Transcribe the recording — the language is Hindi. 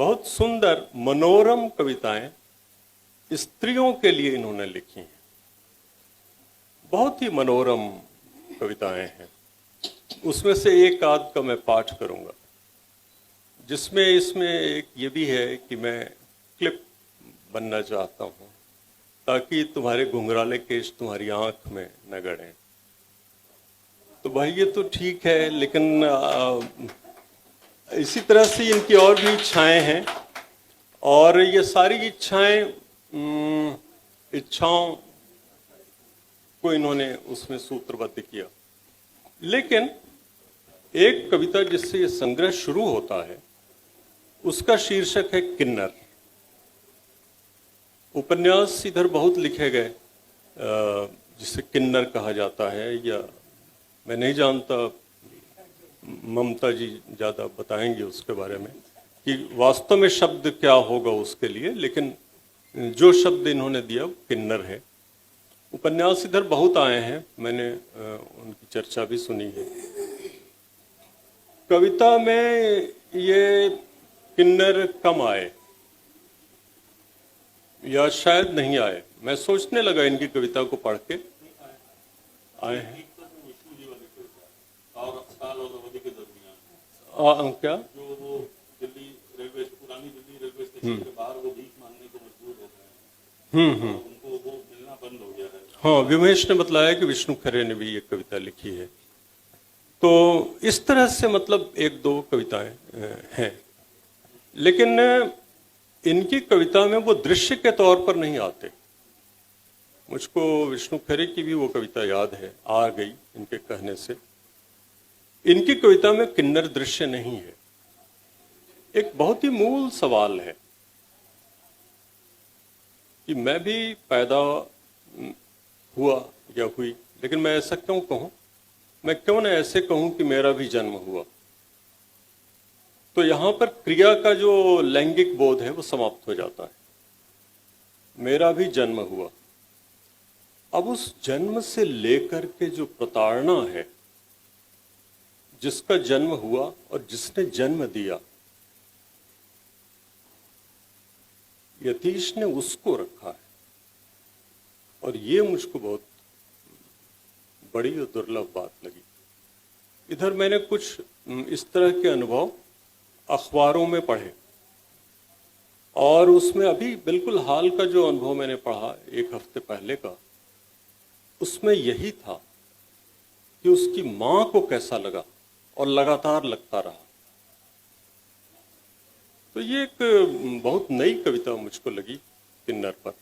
बहुत सुंदर मनोरम कविताएं स्त्रियों के लिए इन्होंने लिखी हैं। बहुत ही मनोरम कविताएं हैं। उसमें से एक आध का मैं पाठ करूंगा, जिसमें इसमें एक ये भी है कि मैं क्लिप बनना चाहता हूं ताकि तुम्हारे घुंघराले केश तुम्हारी आंख में न गड़े। तो भाई ये तो ठीक है, लेकिन इसी तरह से इनकी और भी इच्छाएं हैं, और ये सारी इच्छाओं को इन्होंने उसमें सूत्रबद्ध किया। लेकिन एक कविता जिससे ये संग्रह शुरू होता है उसका शीर्षक है किन्नर। उपन्यास इधर बहुत लिखे गए जिसे किन्नर कहा जाता है, या मैं नहीं जानता, ममता जी ज़्यादा बताएंगे उसके बारे में कि वास्तव में शब्द क्या होगा उसके लिए, लेकिन जो शब्द इन्होंने दिया वो किन्नर है। उपन्यास इधर बहुत आए हैं, मैंने उनकी चर्चा भी सुनी है। कविता में ये किन्नर कम आए या शायद नहीं आए। मैं सोचने लगा इनकी कविता को पढ़ के, आए हैं क्या जो वो दिल्ली रेलवे, पुरानी दिल्ली रेलवे स्टेशन के बाहर वो भीख मांगने को मजबूर हो गए हैं। उनको वो मिलना बंद हो गया है। हाँ, विमेश ने बताया कि विष्णु खरे ने भी ये कविता लिखी है। तो इस तरह से मतलब एक दो कविताएं हैं, लेकिन इनकी कविता में वो दृश्य के तौर पर नहीं आते। मुझको विष्णु खरे की भी वो कविता याद है, आ गई इनके कहने से। इनकी कविता में किन्नर दृश्य नहीं है। एक बहुत ही मूल सवाल है कि मैं भी पैदा हुआ या हुई, लेकिन मैं ऐसा क्यों कहूं? मैं क्यों न ऐसे कहूं कि मेरा भी जन्म हुआ? तो यहां पर क्रिया का जो लैंगिक बोध है वो समाप्त हो जाता है। मेरा भी जन्म हुआ। अब उस जन्म से लेकर के जो प्रताड़ना है, जिसका जन्म हुआ और जिसने जन्म दिया, यतीश ने उसको रखा है। और ये मुझको बहुत बड़ी और दुर्लभ बात लगी। इधर मैंने कुछ इस तरह के अनुभव अखबारों में पढ़े, और उसमें अभी बिल्कुल हाल का जो अनुभव मैंने पढ़ा एक हफ्ते पहले का, उसमें यही था कि उसकी मां को कैसा लगा और लगातार लगता रहा। तो ये एक बहुत नई कविता मुझको लगी किन्नर पर।